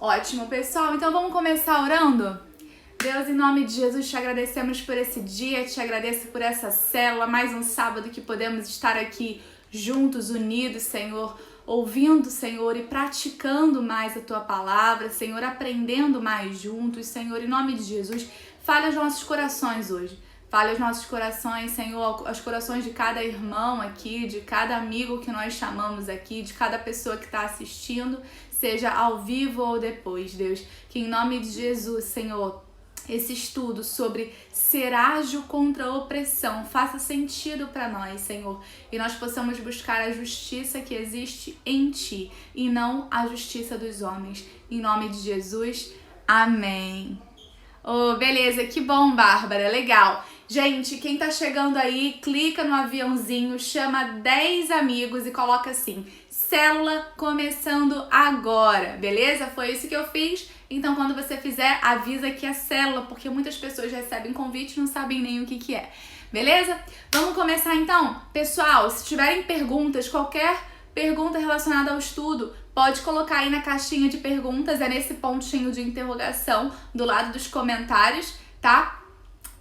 Ótimo, pessoal. Então vamos começar orando? Deus, em nome de Jesus, te agradecemos por esse dia, te agradeço por essa célula, mais um sábado que podemos estar aqui juntos, unidos, Senhor, ouvindo, Senhor, e praticando mais a Tua palavra, Senhor, aprendendo mais juntos, Senhor, em nome de Jesus, fale aos nossos corações hoje. Fale aos nossos corações, Senhor, aos corações de cada irmão aqui, de cada amigo que nós chamamos aqui, de cada pessoa que está assistindo, seja ao vivo ou depois, Deus. Que em nome de Jesus, Senhor, esse estudo sobre ser ágil contra a opressão faça sentido para nós, Senhor, e nós possamos buscar a justiça que existe em Ti e não a justiça dos homens. Em nome de Jesus, amém. Oh, beleza, que bom, Bárbara, legal. Gente, quem tá chegando aí, clica no aviãozinho, chama 10 amigos e coloca assim, célula começando agora, beleza? Foi isso que eu fiz. Então, quando você fizer, avisa que é célula, porque muitas pessoas recebem convite e não sabem nem o que é. Beleza? Vamos começar então? Pessoal, se tiverem perguntas, qualquer pergunta relacionada ao estudo, pode colocar aí na caixinha de perguntas, é nesse pontinho de interrogação do lado dos comentários, tá?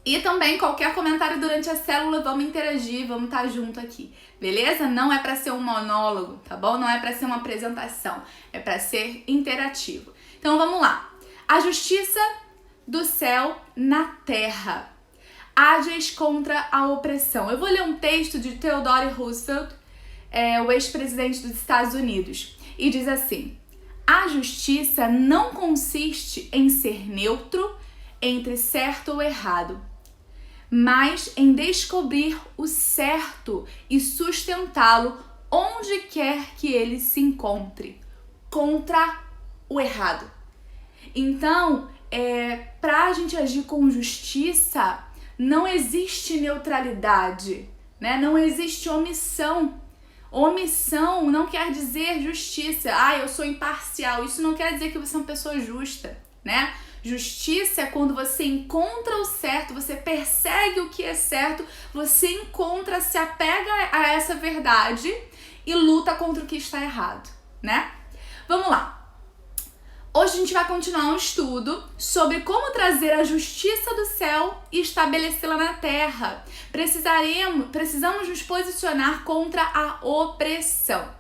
E também qualquer comentário durante a célula, vamos interagir, vamos estar junto aqui, beleza? Não é para ser um monólogo, tá bom? Não é para ser uma apresentação, é para ser interativo. Então vamos lá. A justiça do céu na terra. Ágeis contra a opressão. Eu vou ler um texto de Theodore Roosevelt, o ex-presidente dos Estados Unidos, e diz assim: a justiça não consiste em ser neutro entre certo ou errado, mas em descobrir o certo e sustentá-lo onde quer que ele se encontre, contra o errado. Então, para a gente agir com justiça, não existe neutralidade, né? Não existe omissão. Omissão não quer dizer justiça. Eu sou imparcial. Isso não quer dizer que você é uma pessoa justa, né? Justiça é quando você encontra o certo, você persegue o que é certo, você encontra, se apega a essa verdade e luta contra o que está errado, né? Vamos lá. Hoje a gente vai continuar um estudo sobre como trazer a justiça do céu e estabelecê-la na terra. Precisamos nos posicionar contra a opressão.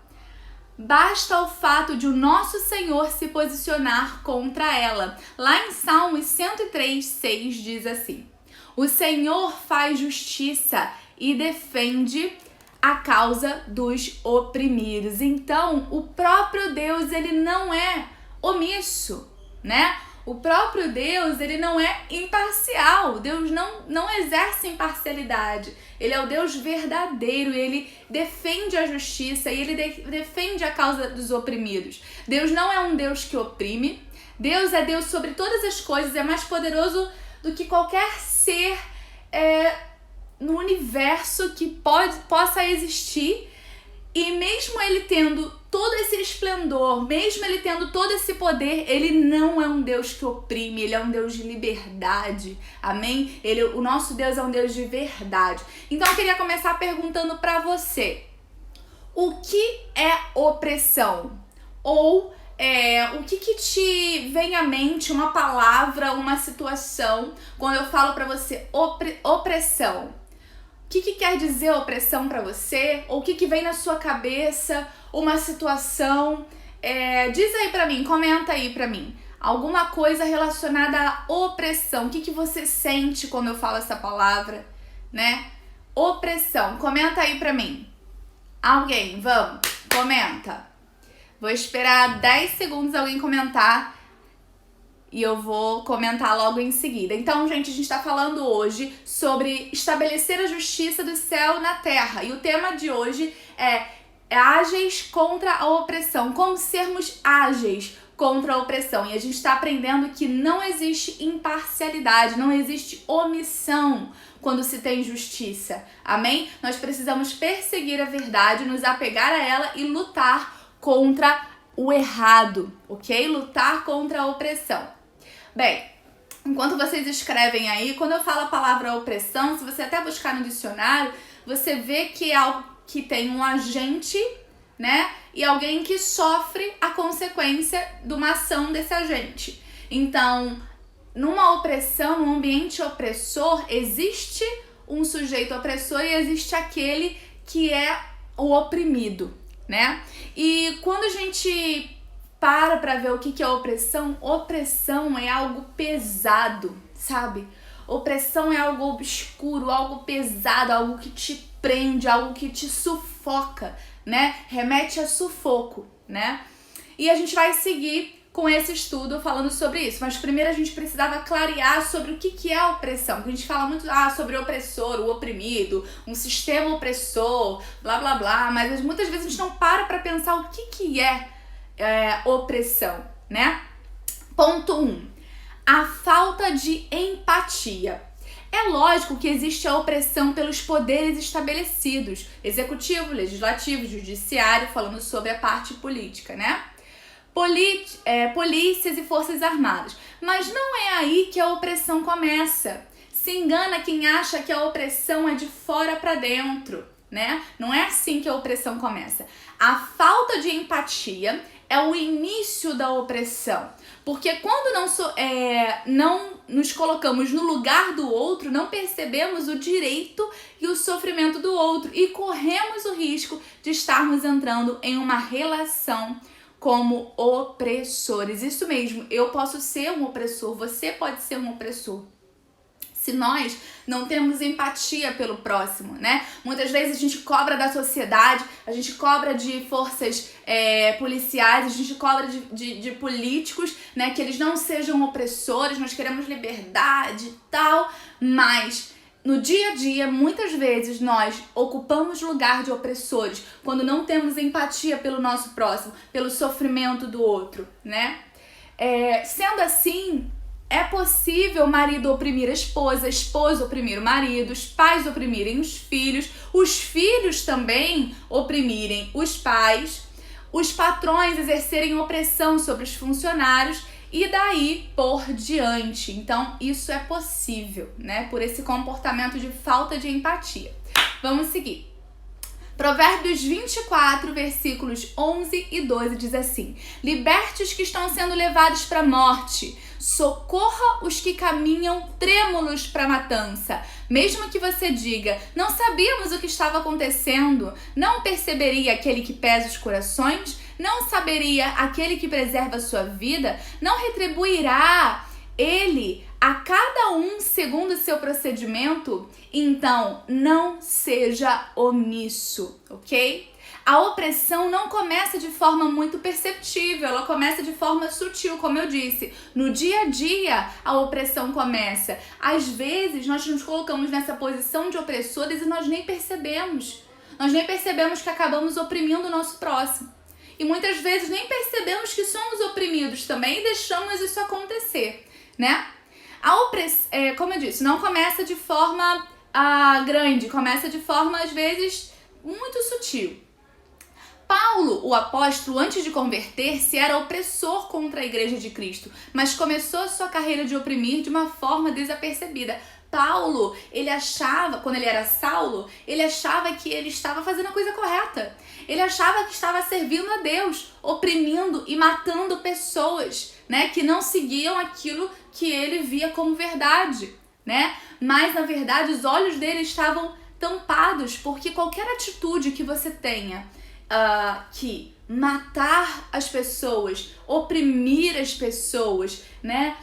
Basta o fato de o nosso Senhor se posicionar contra ela. Lá em Salmos 103:6 diz assim: o Senhor faz justiça e defende a causa dos oprimidos. Então, o próprio Deus, ele não é omisso, né? O próprio Deus, ele não é imparcial. Deus não exerce imparcialidade. Ele é o Deus verdadeiro, ele defende a justiça e ele defende a causa dos oprimidos. Deus não é um Deus que oprime. Deus é Deus sobre todas as coisas, é mais poderoso do que qualquer ser no universo que possa existir. E mesmo ele tendo todo esse esplendor, mesmo ele tendo todo esse poder, ele não é um Deus que oprime, ele é um Deus de liberdade, amém? O nosso Deus é um Deus de verdade. Então eu queria começar perguntando para você, o que é opressão? Ou o que te vem à mente, uma palavra, uma situação, quando eu falo para você opressão? O que quer dizer opressão para você? Ou o que vem na sua cabeça? Uma situação? Diz aí para mim, comenta aí para mim. Alguma coisa relacionada à opressão. O que você sente quando eu falo essa palavra, né? Opressão. Comenta aí para mim. Alguém, vamos, comenta. Vou esperar 10 segundos alguém comentar. E eu vou comentar logo em seguida. Então, gente, a gente está falando hoje sobre estabelecer a justiça do céu na terra. E o tema de hoje é ágeis contra a opressão. Como sermos ágeis contra a opressão. E a gente está aprendendo que não existe imparcialidade, não existe omissão quando se tem justiça. Amém? Nós precisamos perseguir a verdade, nos apegar a ela e lutar contra o errado, ok? Lutar contra a opressão. Bem, enquanto vocês escrevem aí, quando eu falo a palavra opressão, se você até buscar no dicionário, você vê que é algo que tem um agente, né? E alguém que sofre a consequência de uma ação desse agente. Então, numa opressão, num ambiente opressor, existe um sujeito opressor e existe aquele que é o oprimido, né? E quando a gente para ver o que é opressão, opressão é algo pesado, sabe? Opressão é algo obscuro, algo pesado, algo que te prende, algo que te sufoca, né? Remete a sufoco, né? E a gente vai seguir com esse estudo falando sobre isso. Mas primeiro a gente precisava clarear sobre o que é a opressão. Porque a gente fala muito sobre o opressor, o oprimido, um sistema opressor, blá blá blá. Mas muitas vezes a gente não para pensar o que é opressão, né? Ponto 1. A falta de empatia. É lógico que existe a opressão pelos poderes estabelecidos, executivo, legislativo, judiciário, falando sobre a parte política, né? Polícias e forças armadas. Mas não é aí que a opressão começa. Se engana quem acha que a opressão é de fora para dentro, né? Não é assim que a opressão começa. A falta de empatia é o início da opressão. Porque quando não nos colocamos no lugar do outro, não percebemos o direito e o sofrimento do outro e corremos o risco de estarmos entrando em uma relação como opressores. Isso mesmo, eu posso ser um opressor, você pode ser um opressor. Se nós não temos empatia pelo próximo, né? Muitas vezes a gente cobra da sociedade, a gente cobra de forças policiais, a gente cobra de políticos, né? Que eles não sejam opressores, nós queremos liberdade e tal, mas no dia a dia, muitas vezes nós ocupamos lugar de opressores quando não temos empatia pelo nosso próximo, pelo sofrimento do outro, né? Sendo assim, é possível o marido oprimir a esposa oprimir o marido, os pais oprimirem os filhos também oprimirem os pais, os patrões exercerem opressão sobre os funcionários e daí por diante. Então, isso é possível, né? Por esse comportamento de falta de empatia. Vamos seguir. Provérbios 24, versículos 11 e 12 diz assim: liberte os que estão sendo levados para a morte, socorra os que caminham trêmulos para a matança. Mesmo que você diga, não sabíamos o que estava acontecendo, não perceberia aquele que pesa os corações? Não saberia aquele que preserva a sua vida? Não retribuirá ele a cada um segundo o seu procedimento? Então, não seja omisso, ok? A opressão não começa de forma muito perceptível, ela começa de forma sutil, como eu disse. No dia a dia, a opressão começa. Às vezes, nós nos colocamos nessa posição de opressores e nós nem percebemos. Nós nem percebemos que acabamos oprimindo o nosso próximo. E muitas vezes nem percebemos que somos oprimidos também e deixamos isso acontecer, né? A opressão, como eu disse, não começa de forma grande, começa de forma, às vezes, muito sutil. Paulo, o apóstolo, antes de converter-se, era opressor contra a igreja de Cristo, mas começou a sua carreira de oprimir de uma forma desapercebida. Paulo, ele achava, quando ele era Saulo, ele achava que ele estava fazendo a coisa correta. Ele achava que estava servindo a Deus, oprimindo e matando pessoas, né, que não seguiam aquilo que ele via como verdade, né? Mas, na verdade, os olhos dele estavam tampados, porque qualquer atitude que você tenha que matar as pessoas, oprimir as pessoas, né?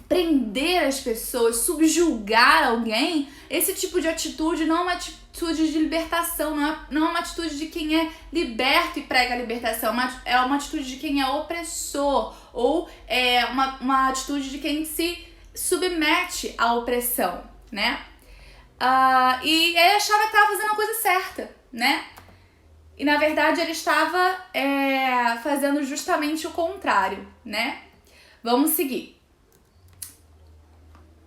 Prender as pessoas, subjugar alguém, esse tipo de atitude não é uma atitude de libertação, não é uma atitude de quem é liberto e prega a libertação, é uma atitude de quem é opressor, ou é uma atitude de quem se submete à opressão, né? E ele achava que estava fazendo a coisa certa, né? E na verdade ele estava fazendo justamente o contrário, né? Vamos seguir.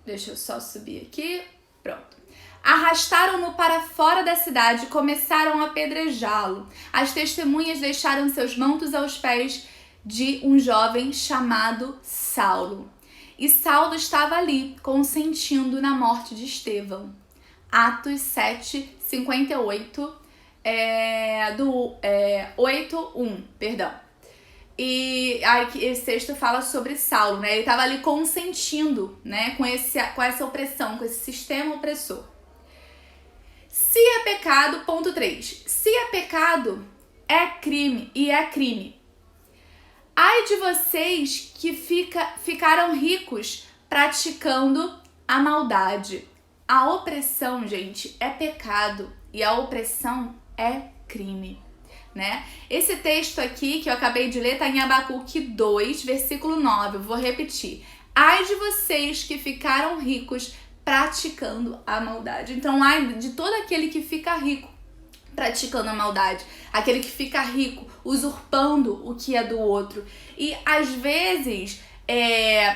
Deixa eu só subir aqui. Pronto. Arrastaram-no para fora da cidade e começaram a apedrejá-lo. As testemunhas deixaram seus mantos aos pés de um jovem chamado Saulo. E Saulo estava ali, consentindo na morte de Estevão. Atos 7, 58 8:1, perdão. E aí esse texto fala sobre Saulo, né? Ele estava ali consentindo, né, com essa opressão, com esse sistema opressor. Se é pecado, ponto 3. Se é pecado, é crime e é crime. Ai de vocês que ficaram ricos praticando a maldade. A opressão, gente, é pecado e a opressão é crime, né? Esse texto aqui que eu acabei de ler está em Abacuque 2, versículo 9. Eu vou repetir. Ai de vocês que ficaram ricos praticando a maldade. Então, ai de todo aquele que fica rico praticando a maldade, aquele que fica rico usurpando o que é do outro. E às vezes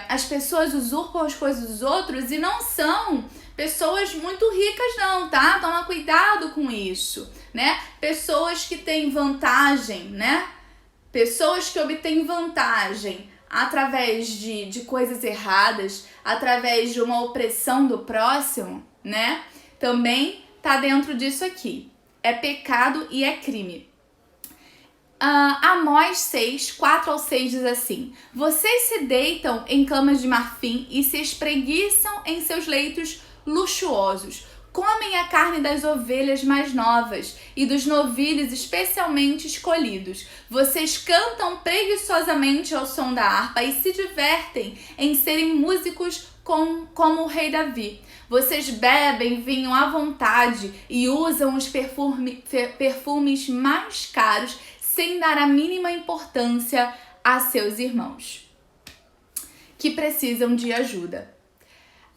as pessoas usurpam as coisas dos outros e não são pessoas muito ricas não, tá? Toma cuidado com isso, né? Pessoas que têm vantagem, né? Pessoas que obtêm vantagem através de coisas erradas, através de uma opressão do próximo, né? Também tá dentro disso aqui. É pecado e é crime. Amós 6, 4-6 diz assim: vocês se deitam em camas de marfim e se espreguiçam em seus leitos luxuosos. Comem a carne das ovelhas mais novas e dos novilhos especialmente escolhidos. Vocês cantam preguiçosamente ao som da harpa e se divertem em serem músicos como o rei Davi. Vocês bebem vinho à vontade e usam os perfumes mais caros sem dar a mínima importância a seus irmãos que precisam de ajuda.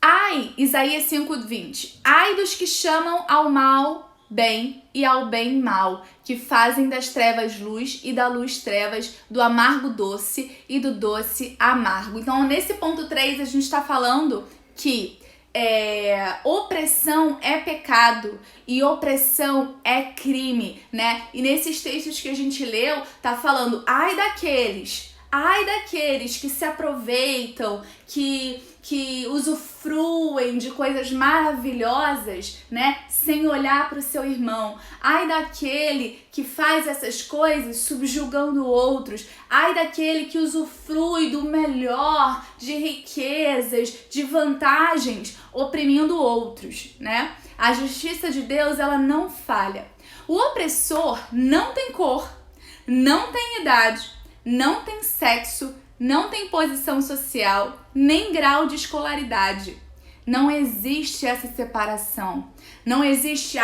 Ai, Isaías 5:20, ai dos que chamam ao mal bem e ao bem mal, que fazem das trevas luz e da luz trevas, do amargo doce e do doce amargo. Então, nesse ponto 3, a gente está falando que opressão é pecado e opressão é crime, né? E nesses textos que a gente leu, tá falando, ai daqueles que se aproveitam, que usufruem de coisas maravilhosas, né, sem olhar para o seu irmão. Ai daquele que faz essas coisas subjugando outros. Ai daquele que usufrui do melhor, de riquezas, de vantagens, oprimindo outros, né? A justiça de Deus, ela não falha. O opressor não tem cor, não tem idade, não tem sexo, não tem posição social, nem grau de escolaridade. Não existe essa separação. Não existe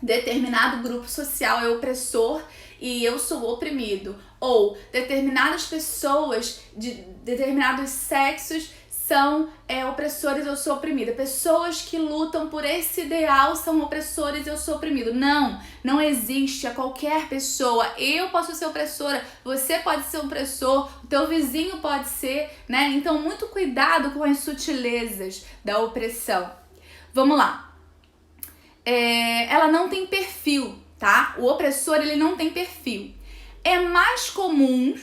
determinado grupo social é opressor e eu sou oprimido. Ou determinadas pessoas de determinados sexos são opressores, eu sou oprimida. Pessoas que lutam por esse ideal são opressores, eu sou oprimido. Não existe a qualquer pessoa. Eu posso ser opressora, você pode ser opressor, o teu vizinho pode ser, né? Então, muito cuidado com as sutilezas da opressão. Vamos lá. Ela não tem perfil, tá? O opressor, ele não tem perfil. É mais comum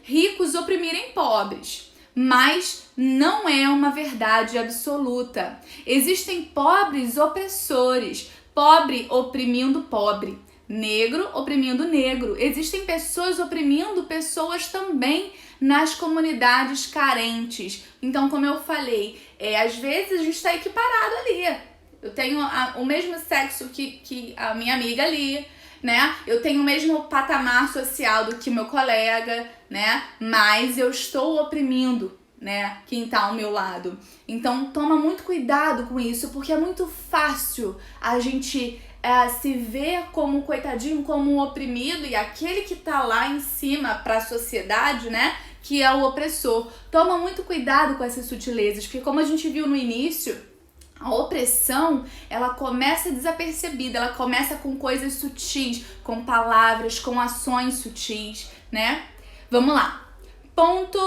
ricos oprimirem pobres. Mas não é uma verdade absoluta. Existem pobres opressores, pobre oprimindo pobre, negro oprimindo negro. Existem pessoas oprimindo pessoas também nas comunidades carentes. Então, como eu falei, às vezes a gente está equiparado ali. Eu tenho o mesmo sexo que a minha amiga ali, né? Eu tenho o mesmo patamar social do que meu colega, né? Mas eu estou oprimindo, né, quem tá ao meu lado. Então, toma muito cuidado com isso, porque é muito fácil a gente se ver como coitadinho, como um oprimido, e aquele que tá lá em cima para a sociedade, né, que é o opressor. Toma muito cuidado com essas sutilezas, porque como a gente viu no início, a opressão, ela começa desapercebida, ela começa com coisas sutis, com palavras, com ações sutis, né? Vamos lá. Ponto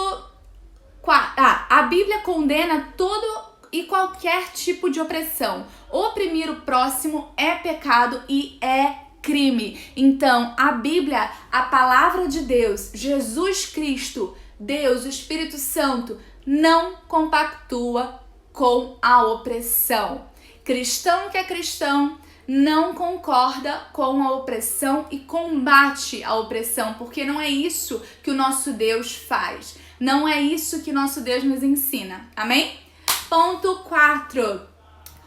4. A Bíblia condena todo e qualquer tipo de opressão. Oprimir o próximo é pecado e é crime. Então, a Bíblia, a palavra de Deus, Jesus Cristo, Deus, o Espírito Santo, não compactua com a opressão. Cristão que é cristão não concorda com a opressão e combate a opressão, porque não é isso que o nosso Deus faz. Não é isso que o nosso Deus nos ensina. Amém? Ponto 4.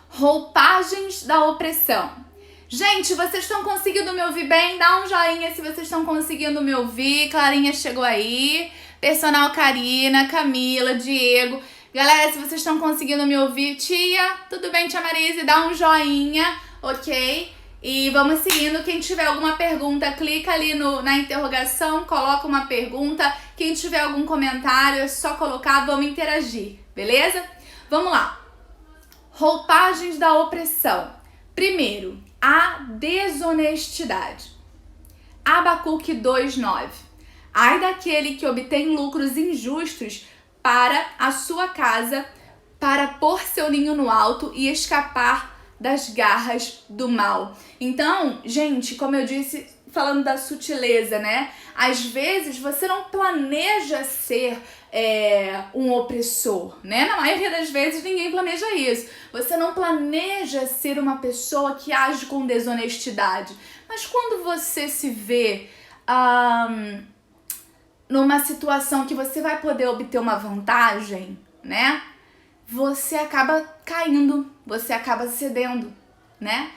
Roupagens da opressão. Gente, vocês estão conseguindo me ouvir bem? Dá um joinha se vocês estão conseguindo me ouvir. Clarinha chegou aí. Personal Karina, Camila, Diego. Galera, se vocês estão conseguindo me ouvir, tia, tudo bem, tia Marise? Dá um joinha, ok? E vamos seguindo. Quem tiver alguma pergunta, clica ali na interrogação, coloca uma pergunta. Quem tiver algum comentário, é só colocar, vamos interagir, beleza? Vamos lá. Roupagens da opressão. Primeiro, a desonestidade. Abacuque 2:9. Ai daquele que obtém lucros injustos para a sua casa, para pôr seu ninho no alto e escapar das garras do mal. Então, gente, como eu disse, falando da sutileza, né? Às vezes você não planeja ser um opressor, né? Na maioria das vezes ninguém planeja isso. Você não planeja ser uma pessoa que age com desonestidade. Mas quando você se vê numa situação que você vai poder obter uma vantagem, né? Você acaba caindo, você acaba cedendo, né?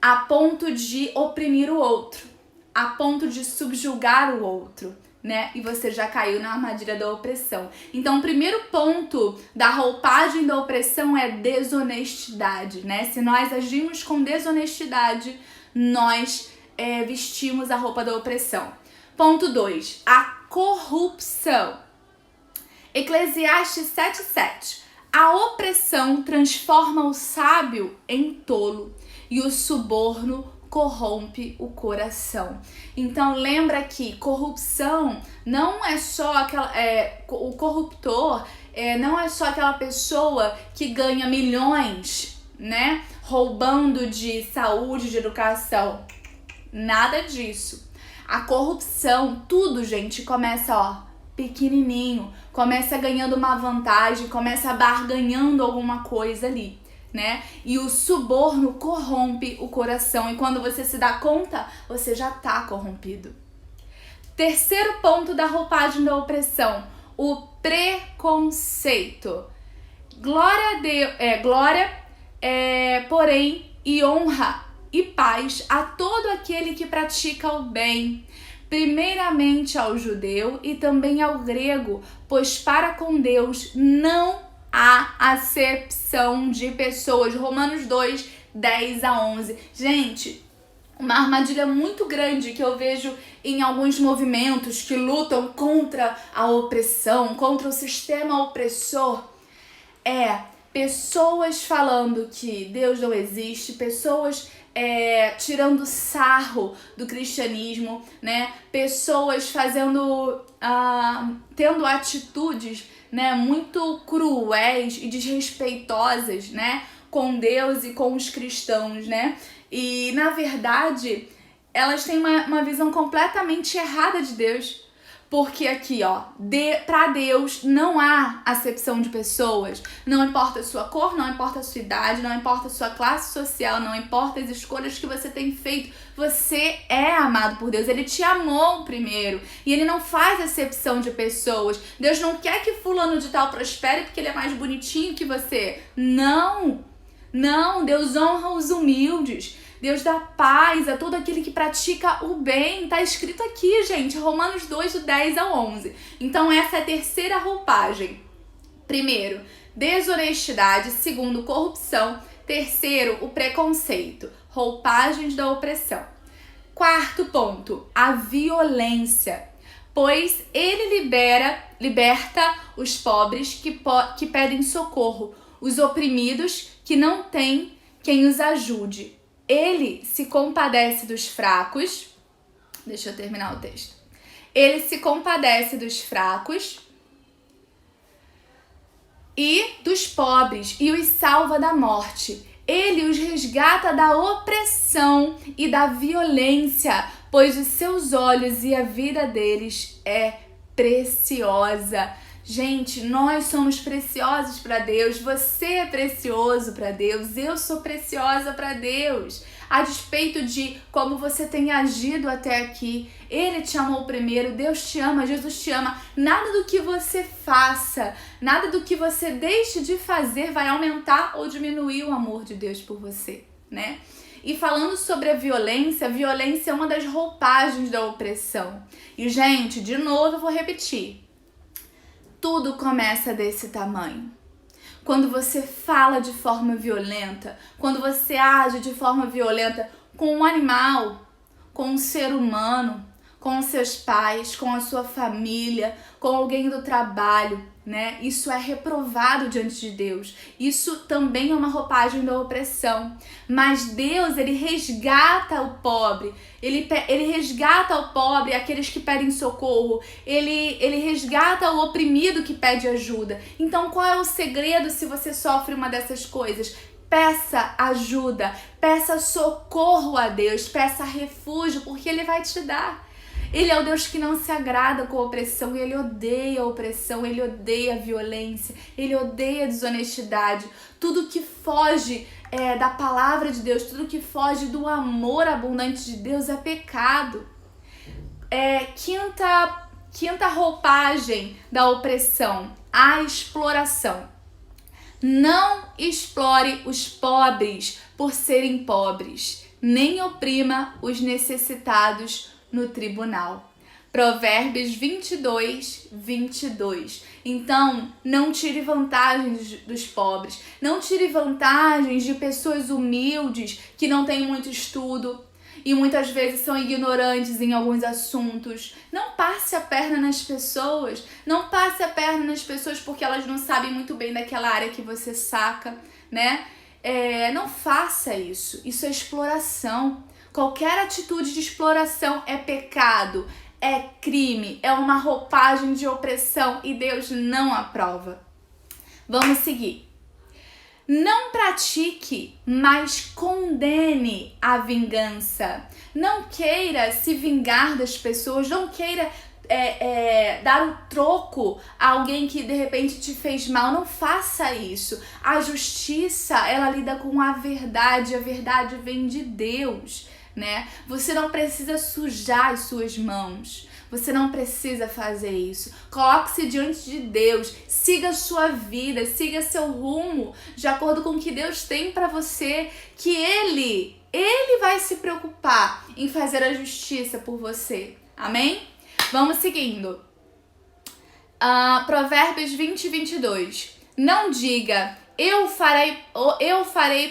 A ponto de oprimir o outro, a ponto de subjugar o outro, né? E você já caiu na armadilha da opressão. Então, o primeiro ponto da roupagem da opressão é desonestidade, né? Se nós agimos com desonestidade, nós vestimos a roupa da opressão. Ponto 2, a corrupção. Eclesiastes 7:7. A opressão transforma o sábio em tolo e o suborno corrompe o coração. Então lembra que corrupção não é só aquela, o corruptor não é só aquela pessoa que ganha milhões, né, roubando de saúde, de educação. Nada disso. A corrupção, tudo, gente, começa, pequenininho, começa ganhando uma vantagem, começa barganhando alguma coisa ali, né? E o suborno corrompe o coração e quando você se dá conta, você já tá corrompido. Terceiro ponto da roupagem da opressão, o preconceito. Glória a Deus, porém, e honra e paz a todo aquele que pratica o bem, primeiramente ao judeu e também ao grego, pois para com Deus não há acepção de pessoas. Romanos 2:10-11. Gente, uma armadilha muito grande que eu vejo em alguns movimentos que lutam contra a opressão, contra o sistema opressor, pessoas falando que Deus não existe, pessoas tirando sarro do cristianismo, né? Pessoas tendo atitudes, né, muito cruéis e desrespeitosas, né, com Deus e com os cristãos, né? E na verdade elas têm uma visão completamente errada de Deus. Porque aqui, pra Deus não há acepção de pessoas. Não importa a sua cor, não importa a sua idade, não importa a sua classe social, não importa as escolhas que você tem feito. Você é amado por Deus. Ele te amou primeiro. E Ele não faz acepção de pessoas. Deus não quer que fulano de tal prospere porque ele é mais bonitinho que você. Não. Não, Deus honra os humildes. Deus dá paz a todo aquele que pratica o bem. Tá escrito aqui, gente, Romanos 2:10-11. Então essa é a terceira roupagem. Primeiro, desonestidade. Segundo, corrupção. Terceiro, o preconceito. Roupagens da opressão. Quarto ponto, a violência. Pois ele liberta os pobres que pedem socorro, os oprimidos que não têm quem os ajude. Ele se compadece dos fracos. Deixa eu terminar o texto. Ele se compadece dos fracos e dos pobres e os salva da morte. Ele os resgata da opressão e da violência, pois os seus olhos e a vida deles é preciosa. Gente, nós somos preciosos para Deus, você é precioso para Deus, eu sou preciosa para Deus. a despeito de como você tem agido até aqui. Ele te amou primeiro, Deus te ama, Jesus te ama. Nada do que você faça, nada do que você deixe de fazer vai aumentar ou diminuir o amor de Deus por você, né? E falando sobre a violência é uma das roupagens da opressão. E, gente, de novo eu vou repetir. Tudo começa desse tamanho. Quando você fala de forma violenta, quando você age de forma violenta com um animal, com um ser humano, com os seus pais, com a sua família, com alguém do trabalho, né? Isso é reprovado diante de Deus. Isso também é uma roupagem da opressão. Mas Deus, ele resgata o pobre. Ele resgata o pobre, aqueles que pedem socorro. Ele resgata o oprimido que pede ajuda. Então, qual é o segredo se você sofre uma dessas coisas? Peça ajuda, peça socorro a Deus, peça refúgio, porque Ele vai te dar. Ele é o Deus que não se agrada com a opressão, Ele odeia a opressão, Ele odeia a violência, Ele odeia a desonestidade. Tudo que foge da palavra de Deus, tudo que foge do amor abundante de Deus é pecado. Quinta roupagem da opressão, a exploração. Não explore os pobres por serem pobres, nem oprima os necessitados no tribunal. Provérbios 22:22. Então, não tire vantagens dos pobres, não tire vantagens de pessoas humildes que não têm muito estudo e muitas vezes são ignorantes em alguns assuntos. Não passe a perna nas pessoas, não passe a perna nas pessoas porque elas não sabem muito bem daquela área que você saca, né? Não faça isso, isso é exploração. Qualquer atitude de exploração é pecado, é crime, é uma roupagem de opressão e Deus não aprova. Vamos seguir. Não pratique, mas condene a vingança. Não queira se vingar das pessoas, não queira dar o troco a alguém que de repente te fez mal. Não faça isso. A justiça, ela lida com a verdade vem de Deus, né? Você não precisa sujar as suas mãos. Você não precisa fazer isso. Coloque-se diante de Deus. Siga a sua vida, siga seu rumo de acordo com o que Deus tem para você, que Ele vai se preocupar em fazer a justiça por você. Amém? Vamos seguindo. Provérbios 20:22. Não diga, eu farei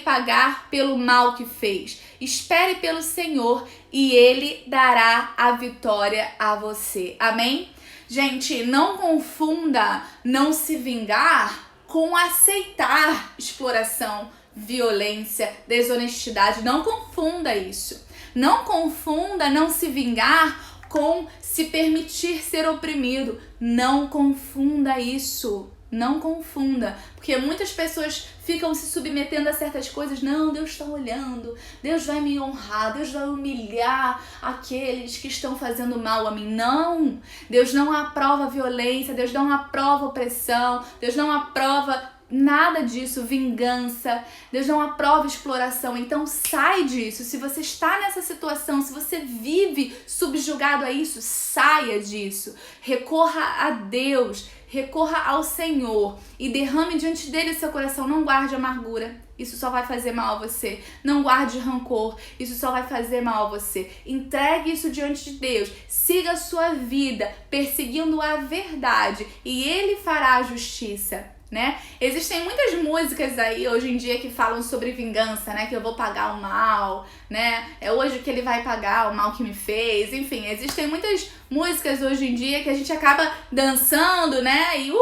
pagar pelo mal que fez. Espere pelo Senhor e Ele dará a vitória a você. Amém? Gente, não confunda não se vingar com aceitar exploração, violência, desonestidade. Não confunda isso. Não confunda não se vingar com se permitir ser oprimido. Não confunda isso. Não confunda, porque muitas pessoas ficam se submetendo a certas coisas. Não, Deus está olhando, Deus vai me honrar, Deus vai humilhar aqueles que estão fazendo mal a mim. Não, Deus não aprova violência, Deus não aprova opressão, Deus não aprova nada disso, vingança. Deus não aprova exploração. Então sai disso. Se você está nessa situação, se você vive subjugado a isso, saia disso. Recorra a Deus, recorra ao Senhor e derrame diante dele seu coração. Não guarde amargura, isso só vai fazer mal a você. Não guarde rancor, isso só vai fazer mal a você. Entregue isso diante de Deus. Siga a sua vida perseguindo a verdade e Ele fará a justiça, né? Existem muitas músicas aí hoje em dia que falam sobre vingança, né? Que eu vou pagar o mal, né? É hoje que ele vai pagar o mal que me fez. Enfim, existem muitas músicas hoje em dia que a gente acaba dançando, né? E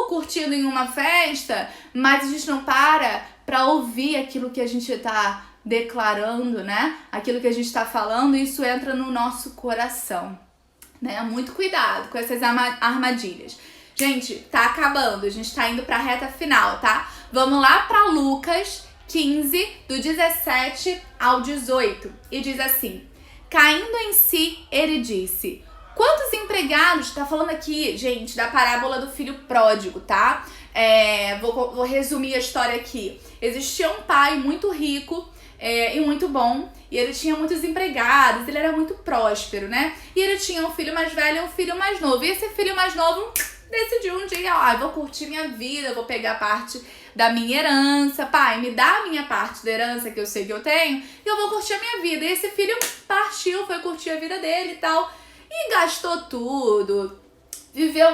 curtindo em uma festa, mas a gente não para ouvir aquilo que a gente tá declarando, né? Aquilo que a gente tá falando, isso entra no nosso coração, né? Muito cuidado com essas armadilhas. Gente, tá acabando, a gente tá indo pra reta final, tá? Vamos lá pra Lucas 15, do 17 ao 18. E diz assim: caindo em si, ele disse... Quantos empregados, tá falando aqui, gente, da parábola do filho pródigo, tá? Vou resumir a história aqui. Existia um pai muito rico, e muito bom. E ele tinha muitos empregados, ele era muito próspero, né? E ele tinha um filho mais velho e um filho mais novo. E esse filho mais novo decidiu um dia, eu vou curtir minha vida, vou pegar parte da minha herança. Pai, me dá a minha parte da herança que eu sei que eu tenho e eu vou curtir a minha vida. E esse filho partiu, foi curtir a vida dele e tal. E gastou tudo, viveu...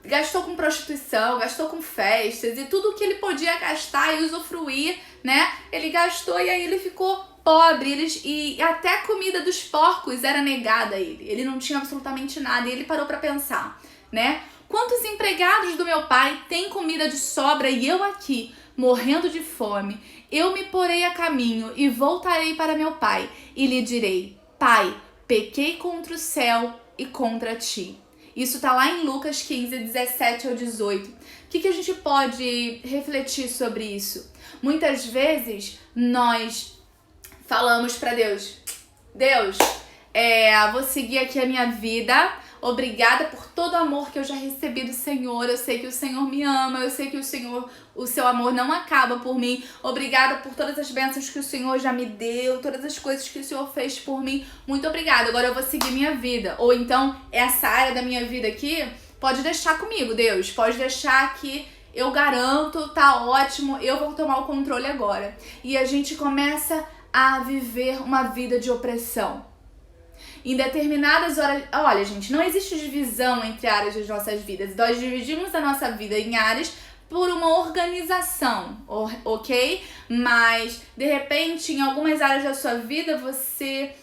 gastou com prostituição, gastou com festas e tudo que ele podia gastar e usufruir, né? Ele gastou e aí ele ficou pobre. E até a comida dos porcos era negada a ele. Ele não tinha absolutamente nada e ele parou pra pensar, né? Quantos empregados do meu pai têm comida de sobra e eu aqui, morrendo de fome? Eu me porei a caminho e voltarei para meu pai e lhe direi: Pai, pequei contra o céu e contra ti. Isso tá lá em Lucas 15, 17 ao 18. O que a gente pode refletir sobre isso? Muitas vezes nós falamos para Deus: Deus, vou seguir aqui a minha vida. Obrigada por todo o amor que eu já recebi do Senhor. Eu sei que o Senhor me ama. Eu sei que o seu amor não acaba por mim. Obrigada por todas as bênçãos que o Senhor já me deu. Todas as coisas que o Senhor fez por mim. Muito obrigada. Agora eu vou seguir minha vida. Ou então, essa área da minha vida aqui, pode deixar comigo, Deus. Pode deixar que eu garanto, tá ótimo. Eu vou tomar o controle agora. E a gente começa a viver uma vida de opressão. Em determinadas horas... Olha, gente, não existe divisão entre áreas das nossas vidas. Nós dividimos a nossa vida em áreas por uma organização, ok? Mas, de repente, em algumas áreas da sua vida, você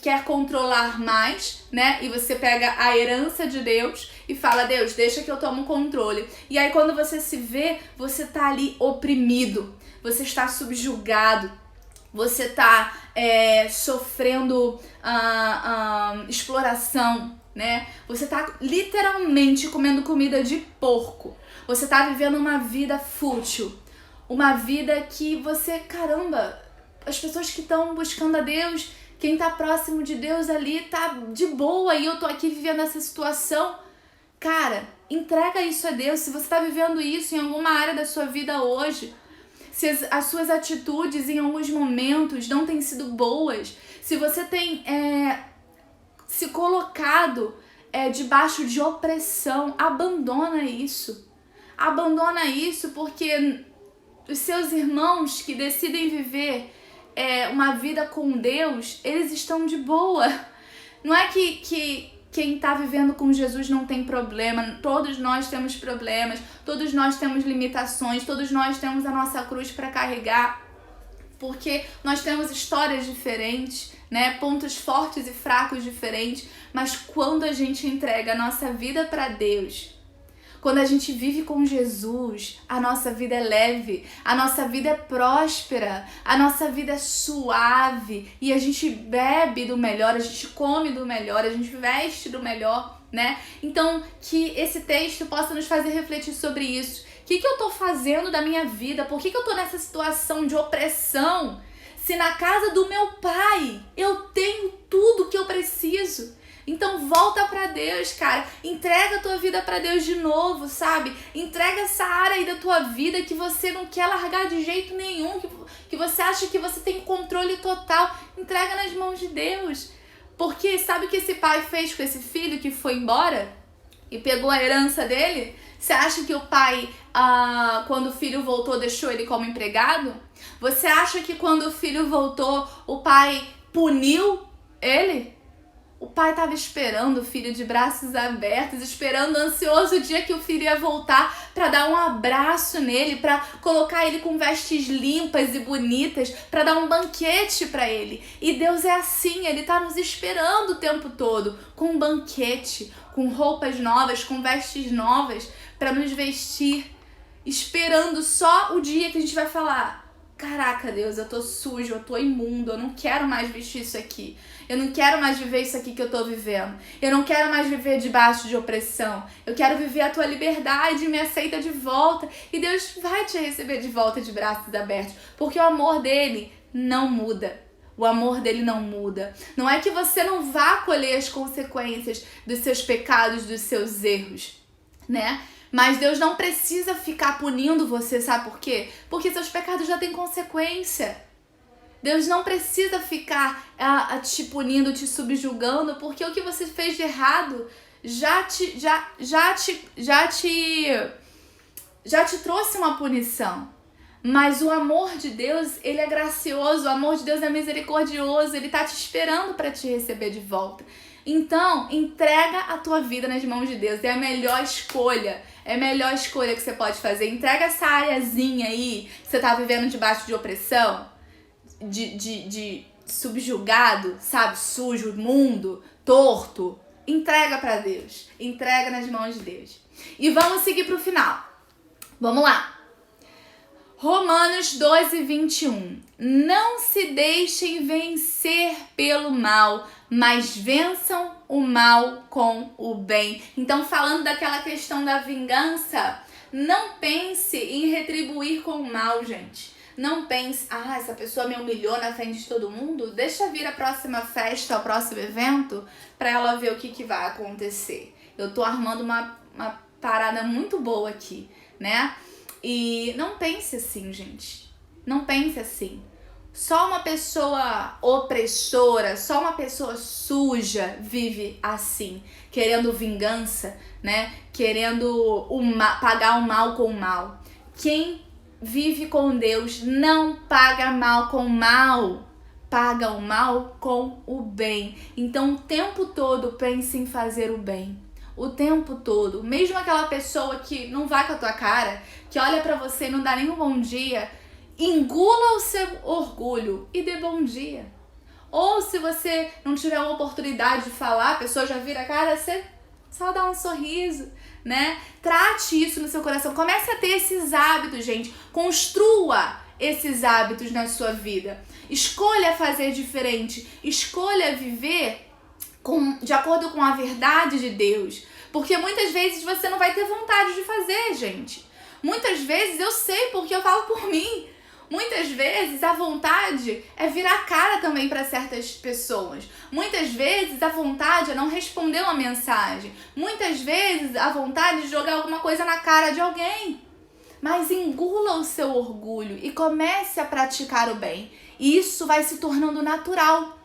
quer controlar mais, né? E você pega a herança de Deus e fala: Deus, deixa que eu tomo o controle. E aí, quando você se vê, você tá ali oprimido. Você está subjugado. Você tá sofrendo exploração, né? Você tá literalmente comendo comida de porco. Você tá vivendo uma vida fútil. Uma vida que você, caramba, as pessoas que estão buscando a Deus, quem tá próximo de Deus ali tá de boa e eu tô aqui vivendo essa situação. Cara, entrega isso a Deus. Se você tá vivendo isso em alguma área da sua vida hoje, se as suas atitudes em alguns momentos não têm sido boas, se você tem se colocado debaixo de opressão, abandona isso. Abandona isso, porque os seus irmãos que decidem viver uma vida com Deus, eles estão de boa. Não é que quem está vivendo com Jesus não tem problema. Todos nós temos problemas, todos nós temos limitações, todos nós temos a nossa cruz para carregar, porque nós temos histórias diferentes, né? Pontos fortes e fracos diferentes, mas quando a gente entrega a nossa vida para Deus, quando a gente vive com Jesus, a nossa vida é leve, a nossa vida é próspera, a nossa vida é suave e a gente bebe do melhor, a gente come do melhor, a gente veste do melhor, né? Então, que esse texto possa nos fazer refletir sobre isso. O que eu tô fazendo da minha vida? Por que eu tô nessa situação de opressão? Se na casa do meu pai eu tenho tudo que eu preciso. Então volta pra Deus, cara. Entrega a tua vida pra Deus de novo, sabe? Entrega essa área aí da tua vida que você não quer largar de jeito nenhum, que você acha que você tem controle total. Entrega nas mãos de Deus. Porque sabe o que esse pai fez com esse filho que foi embora? E pegou a herança dele? Você acha que o pai, quando o filho voltou, deixou ele como empregado? Você acha que quando o filho voltou, o pai puniu ele? O pai estava esperando o filho de braços abertos, esperando ansioso o dia que o filho ia voltar para dar um abraço nele, para colocar ele com vestes limpas e bonitas, para dar um banquete para ele. E Deus é assim, ele está nos esperando o tempo todo, com um banquete, com roupas novas, com vestes novas, para nos vestir, esperando só o dia que a gente vai falar: caraca, Deus, eu tô sujo, eu tô imundo, eu não quero mais vestir isso aqui. Eu não quero mais viver isso aqui que eu tô vivendo. Eu não quero mais viver debaixo de opressão. Eu quero viver a tua liberdade, me aceita de volta. E Deus vai te receber de volta de braços abertos, porque o amor dele não muda. O amor dele não muda. Não é que você não vá colher as consequências dos seus pecados, dos seus erros, né? Mas Deus não precisa ficar punindo você, sabe por quê? Porque seus pecados já têm consequência. Deus não precisa ficar te punindo, te subjugando, porque o que você fez de errado já te trouxe uma punição. Mas o amor de Deus, ele é gracioso, o amor de Deus é misericordioso, ele tá te esperando para te receber de volta. Então, entrega a tua vida nas mãos de Deus, é a melhor escolha. É a melhor escolha que você pode fazer. Entrega essa areazinha aí que você tá vivendo debaixo de opressão, de subjugado, sabe? Sujo, imundo, torto. Entrega pra Deus. Entrega nas mãos de Deus. E vamos seguir pro final. Vamos lá. Romanos 12, 21. Não se deixem vencer pelo mal, mas vençam o mal com o bem. Então, falando daquela questão da vingança, não pense em retribuir com o mal, gente. Não pense, essa pessoa me humilhou na frente de todo mundo, deixa vir a próxima festa, o próximo evento, pra ela ver o que vai acontecer. Eu tô armando uma parada muito boa aqui, né? E não pense assim, gente. Não pense assim. Só uma pessoa opressora, só uma pessoa suja vive assim, querendo vingança, né? Querendo pagar o mal com o mal. Quem vive com Deus não paga mal com mal, paga o mal com o bem. Então, o tempo todo pense em fazer o bem. O tempo todo. Mesmo aquela pessoa que não vai com a tua cara, que olha pra você e não dá nem um bom dia, engula o seu orgulho e dê bom dia. Ou se você não tiver uma oportunidade de falar, a pessoa já vira a cara, você só dá um sorriso, né? Trate isso no seu coração. Comece a ter esses hábitos, gente. Construa esses hábitos na sua vida. Escolha fazer diferente. Escolha viver de acordo com a verdade de Deus. Porque muitas vezes você não vai ter vontade de fazer, gente. Muitas vezes eu sei, porque eu falo por mim. Muitas vezes a vontade é virar a cara também para certas pessoas. Muitas vezes a vontade é não responder uma mensagem. Muitas vezes a vontade de jogar alguma coisa na cara de alguém. Mas engula o seu orgulho e comece a praticar o bem. E isso vai se tornando natural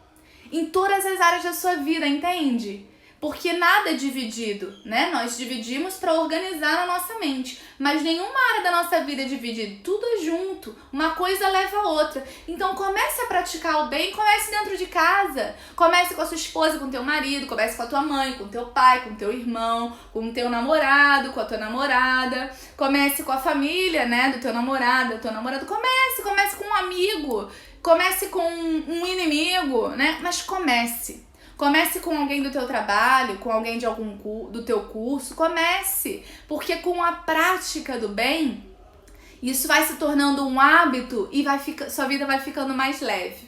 em todas as áreas da sua vida, entende? Porque nada é dividido, né? Nós dividimos para organizar a nossa mente, mas nenhuma área da nossa vida é dividida, tudo é junto, uma coisa leva a outra. Então comece a praticar o bem, comece dentro de casa, comece com a sua esposa, com o teu marido, comece com a tua mãe, com o teu pai, com o teu irmão, com o teu namorado, com a tua namorada, comece com a família, né, do teu namorado, do teu namorado, comece com um amigo, comece com um inimigo, né, mas comece. Comece com alguém do teu trabalho, com alguém do teu curso, comece, porque com a prática do bem, isso vai se tornando um hábito e sua vida vai ficando mais leve.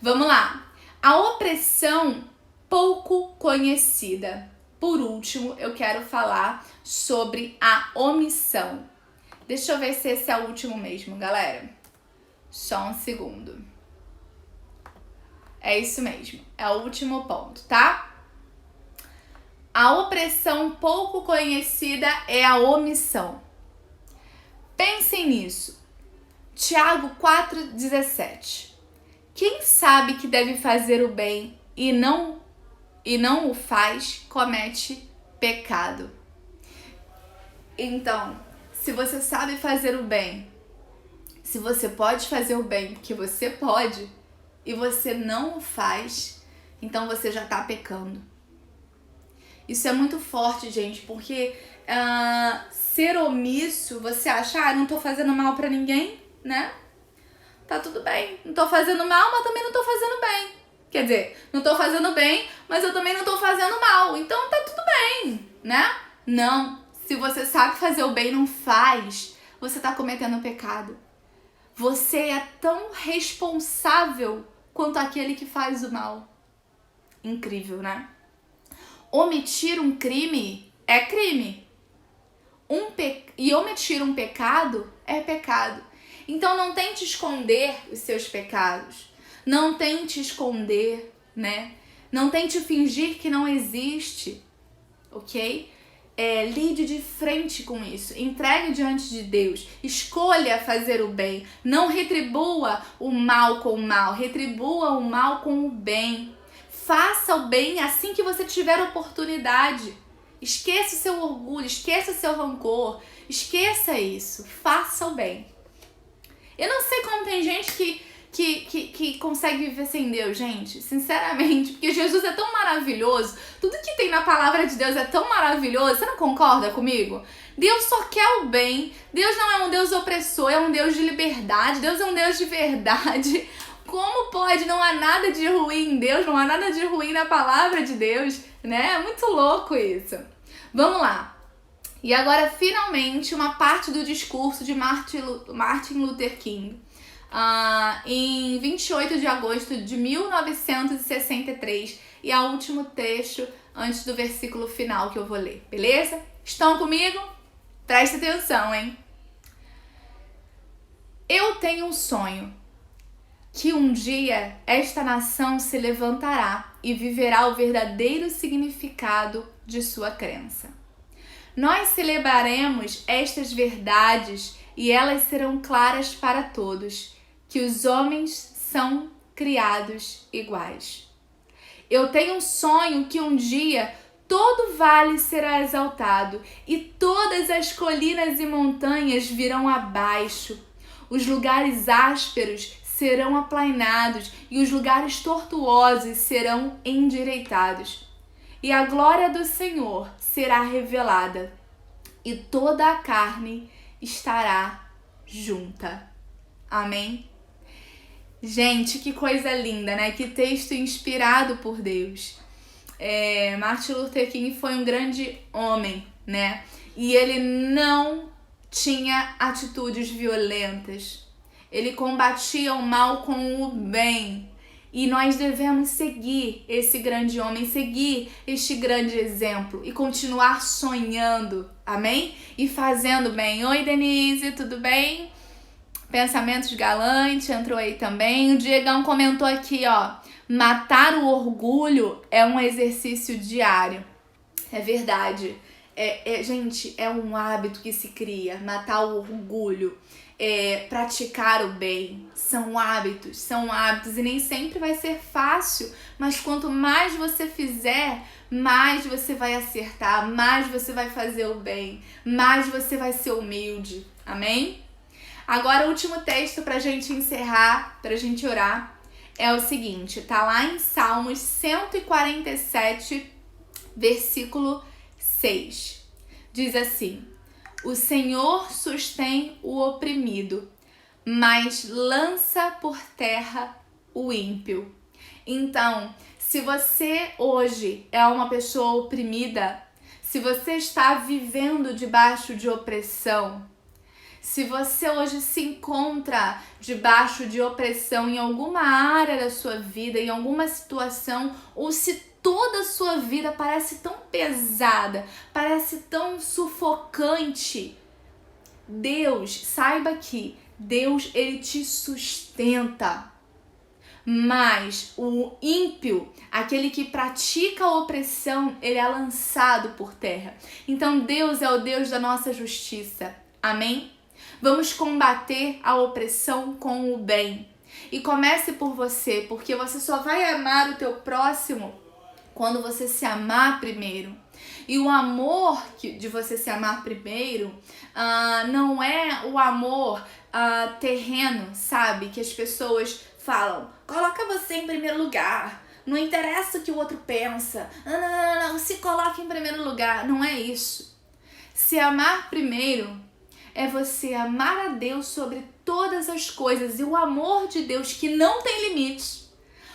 Vamos lá. A opressão pouco conhecida. Por último, eu quero falar sobre a omissão. Deixa eu ver se esse é o último mesmo, galera. Só um segundo. É isso mesmo, é o último ponto, tá? A opressão pouco conhecida é a omissão. Pensem nisso. Tiago 4,17. Quem sabe que deve fazer o bem e não o faz, comete pecado. Então, se você sabe fazer o bem, se você pode fazer o bem, porque você pode, e você não o faz, então você já tá pecando. Isso é muito forte, gente, porque ser omisso, você acha, não tô fazendo mal pra ninguém, né? Tá tudo bem, não tô fazendo mal, mas também não tô fazendo bem. Quer dizer, não tô fazendo bem, mas eu também não tô fazendo mal, então tá tudo bem, né? Não, se você sabe fazer o bem e não faz, você tá cometendo pecado. Você é tão responsável quanto aquele que faz o mal. Incrível, né? Omitir um crime é crime. E omitir um pecado é pecado. Então não tente esconder os seus pecados. Não tente esconder, né? Não tente fingir que não existe, ok? lide de frente com isso, entregue diante de Deus, escolha fazer o bem, não retribua o mal com o mal, retribua o mal com o bem. Faça o bem assim que você tiver oportunidade. Esqueça o seu orgulho, esqueça o seu rancor, esqueça isso, faça o bem. Eu não sei como tem gente que consegue viver sem Deus, gente, sinceramente, porque Jesus é tão maravilhoso, tudo que tem na palavra de Deus é tão maravilhoso, você não concorda comigo? Deus só quer o bem, Deus não é um Deus opressor, é um Deus de liberdade, Deus é um Deus de verdade. Como pode? Não há nada de ruim em Deus, não há nada de ruim na palavra de Deus, né? É muito louco isso. Vamos lá. E agora, finalmente, uma parte do discurso de Martin Luther King. Em 28 de agosto de 1963. E é o último trecho antes do versículo final que eu vou ler, beleza? Estão comigo? Presta atenção, hein? Eu tenho um sonho. Que um dia esta nação se levantará e viverá o verdadeiro significado de sua crença. Nós celebraremos estas verdades e elas serão claras para todos, que os homens são criados iguais. Eu tenho um sonho que um dia todo vale será exaltado e todas as colinas e montanhas virão abaixo. Os lugares ásperos serão aplainados e os lugares tortuosos serão endireitados. E a glória do Senhor será revelada, e toda a carne estará junta. Amém? Gente, que coisa linda, né? Que texto inspirado por Deus. Martin Luther King foi um grande homem, né? E ele não tinha atitudes violentas. Ele combatia o mal com o bem. E nós devemos seguir esse grande homem, seguir este grande exemplo e continuar sonhando, amém? E fazendo bem. Oi, Denise, tudo bem? Pensamentos Galante entrou aí também. O Diegão comentou aqui, ó. Matar o orgulho é um exercício diário. É verdade. Gente, é um hábito que se cria. Matar o orgulho. Praticar o bem, são hábitos e nem sempre vai ser fácil, mas quanto mais você fizer, mais você vai acertar, mais você vai fazer o bem, mais você vai ser humilde, amém? Agora o último texto pra gente encerrar, pra gente orar, é o seguinte, tá lá em Salmos 147, versículo 6, diz assim: o Senhor sustém o oprimido, mas lança por terra o ímpio. Então, se você hoje é uma pessoa oprimida, se você está vivendo debaixo de opressão, se você hoje se encontra debaixo de opressão em alguma área da sua vida, em alguma situação, ou se toda a sua vida parece tão pesada, parece tão sufocante, saiba que Deus, ele te sustenta. Mas o ímpio, aquele que pratica a opressão, ele é lançado por terra. Então Deus é o Deus da nossa justiça. Amém? Vamos combater a opressão com o bem. E comece por você, porque você só vai amar o teu próximo quando você se amar primeiro. E o amor de você se amar primeiro não é o amor terreno, sabe? Que as pessoas falam, coloca você em primeiro lugar. Não interessa o que o outro pensa. Não, se coloca em primeiro lugar. Não é isso. Se amar primeiro é você amar a Deus sobre todas as coisas. E o amor de Deus que não tem limites.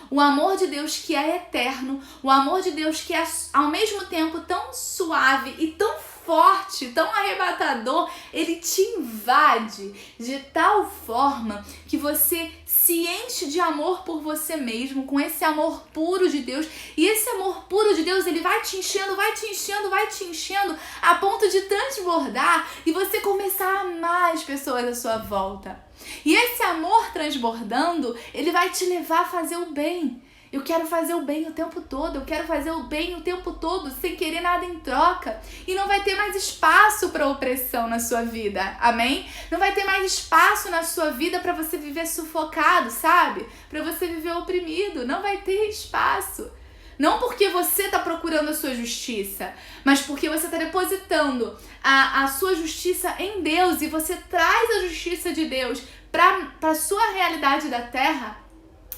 O amor de Deus que é eterno, o amor de Deus que é ao mesmo tempo tão suave e tão forte, tão arrebatador, ele te invade de tal forma que você se enche de amor por você mesmo, com esse amor puro de Deus. E esse amor puro de Deus, ele vai te enchendo, vai te enchendo, vai te enchendo, a ponto de transbordar e você começar a amar as pessoas à sua volta. E esse amor transbordando, ele vai te levar a fazer o bem. Eu quero fazer o bem o tempo todo, eu quero fazer o bem o tempo todo, sem querer nada em troca. E não vai ter mais espaço para opressão na sua vida, amém? Não vai ter mais espaço na sua vida para você viver sufocado, sabe? Para você viver oprimido, não vai ter espaço. Não porque você está procurando a sua justiça, mas porque você está depositando a sua justiça em Deus e você traz a justiça de Deus para a sua realidade da terra.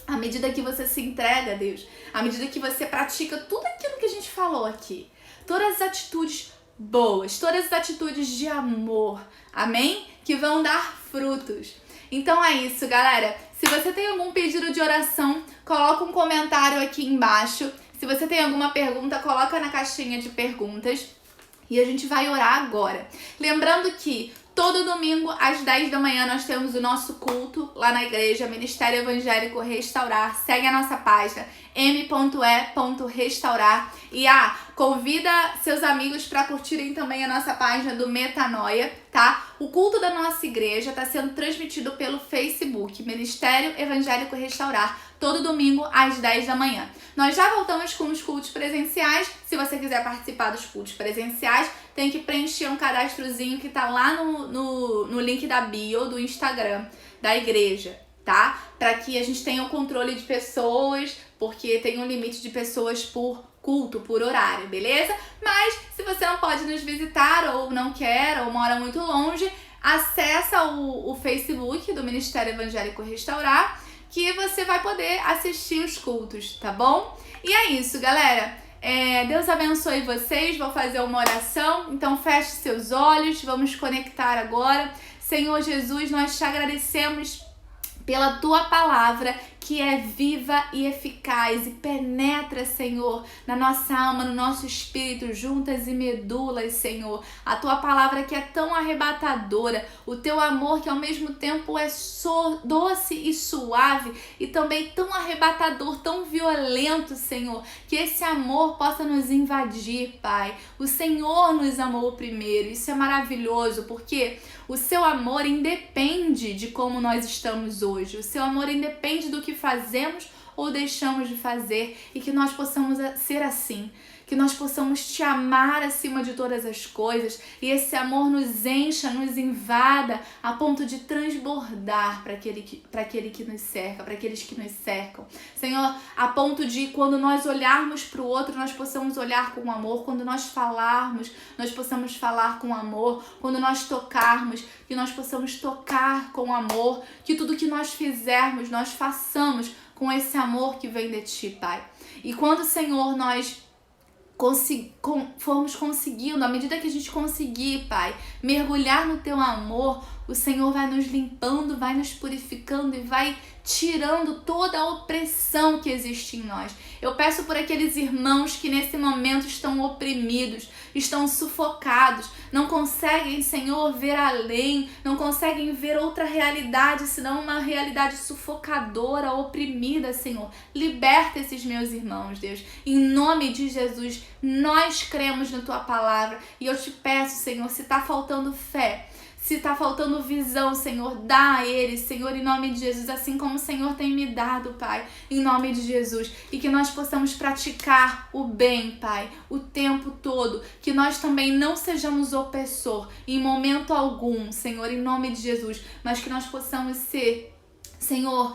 À medida que você se entrega a Deus, à medida que você pratica tudo aquilo que a gente falou aqui, todas as atitudes boas, todas as atitudes de amor, amém? Que vão dar frutos. Então é isso, galera. Se você tem algum pedido de oração, coloca um comentário aqui embaixo. Se você tem alguma pergunta, coloca na caixinha de perguntas e a gente vai orar agora. Lembrando que todo domingo, às 10 da manhã, nós temos o nosso culto lá na igreja, Ministério Evangélico Restaurar. Segue a nossa página, m.e.restaurar. E convida seus amigos para curtirem também a nossa página do Metanoia, tá? O culto da nossa igreja está sendo transmitido pelo Facebook, Ministério Evangélico Restaurar, todo domingo às 10 da manhã. Nós já voltamos com os cultos presenciais. Se você quiser participar dos cultos presenciais, tem que preencher um cadastrozinho que tá lá no link da bio do Instagram da igreja, tá? Para que a gente tenha o controle de pessoas, porque tem um limite de pessoas por culto, por horário, beleza? Mas se você não pode nos visitar ou não quer ou mora muito longe, acessa o Facebook do Ministério Evangélico Restaurar, que você vai poder assistir os cultos, tá bom? E é isso, galera. Deus abençoe vocês. Vou fazer uma oração, então feche seus olhos, vamos conectar agora. Senhor Jesus, nós te agradecemos pela tua palavra, que é viva e eficaz e penetra, Senhor, na nossa alma, no nosso espírito, juntas e medulas, Senhor. A tua palavra que é tão arrebatadora, o teu amor que ao mesmo tempo é doce e suave e também tão arrebatador, tão violento, Senhor, que esse amor possa nos invadir, Pai. O Senhor nos amou primeiro, isso é maravilhoso, porque o seu amor independe de como nós estamos hoje, o seu amor independe do que fazemos ou deixamos de fazer, e que nós possamos ser assim, que nós possamos te amar acima de todas as coisas e esse amor nos encha, nos invada a ponto de transbordar para aquele que nos cerca, para aqueles que nos cercam. Senhor, a ponto de quando nós olharmos para o outro, nós possamos olhar com amor, quando nós falarmos, nós possamos falar com amor, quando nós tocarmos, que nós possamos tocar com amor, que tudo que nós fizermos, nós façamos com esse amor que vem de ti, Pai. E quando, Senhor, nós formos conseguindo, à medida que a gente conseguir, Pai, mergulhar no teu amor, o Senhor vai nos limpando, vai nos purificando e vai tirando toda a opressão que existe em nós. Eu peço por aqueles irmãos que nesse momento estão oprimidos, estão sufocados, não conseguem, Senhor, ver além, não conseguem ver outra realidade, senão uma realidade sufocadora, oprimida, Senhor. Liberta esses meus irmãos, Deus. Em nome de Jesus, nós cremos na tua palavra e eu te peço, Senhor, se está faltando fé, se está faltando visão, Senhor, dá a eles, Senhor, em nome de Jesus, assim como o Senhor tem me dado, Pai, em nome de Jesus, e que nós possamos praticar o bem, Pai, o tempo todo, que nós também não sejamos opressor em momento algum, Senhor, em nome de Jesus, mas que nós possamos ser, Senhor,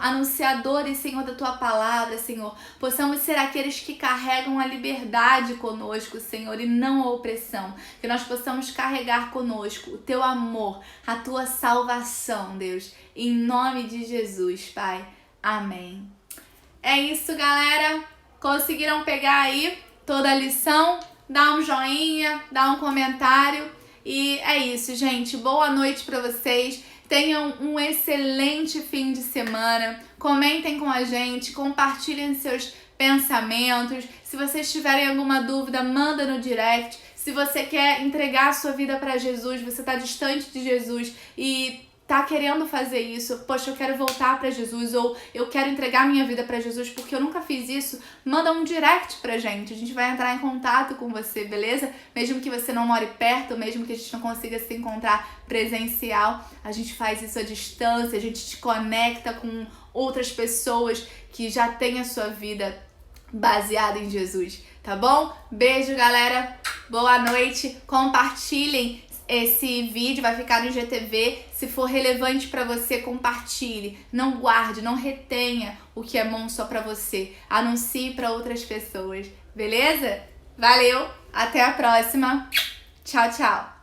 anunciadores, Senhor, da tua palavra, Senhor. Possamos ser aqueles que carregam a liberdade conosco, Senhor, e não a opressão. Que nós possamos carregar conosco o teu amor, a tua salvação, Deus. Em nome de Jesus, Pai. Amém. É isso, galera. Conseguiram pegar aí toda a lição? Dá um joinha, dá um comentário. E é isso, gente. Boa noite pra vocês. Tenham um excelente fim de semana. Comentem com a gente, compartilhem seus pensamentos. Se vocês tiverem alguma dúvida, manda no direct. Se você quer entregar a sua vida para Jesus, você está distante de Jesus e tá querendo fazer isso, poxa, eu quero voltar para Jesus, ou eu quero entregar minha vida para Jesus porque eu nunca fiz isso, manda um direct pra gente, a gente vai entrar em contato com você, beleza? Mesmo que você não more perto, mesmo que a gente não consiga se encontrar presencial, a gente faz isso à distância, a gente te conecta com outras pessoas que já têm a sua vida baseada em Jesus, tá bom? Beijo, galera. Boa noite. Compartilhem esse vídeo, vai ficar no IGTV. Se for relevante para você, compartilhe. Não guarde, não retenha o que é bom só para você. Anuncie para outras pessoas, beleza? Valeu, até a próxima. Tchau, tchau.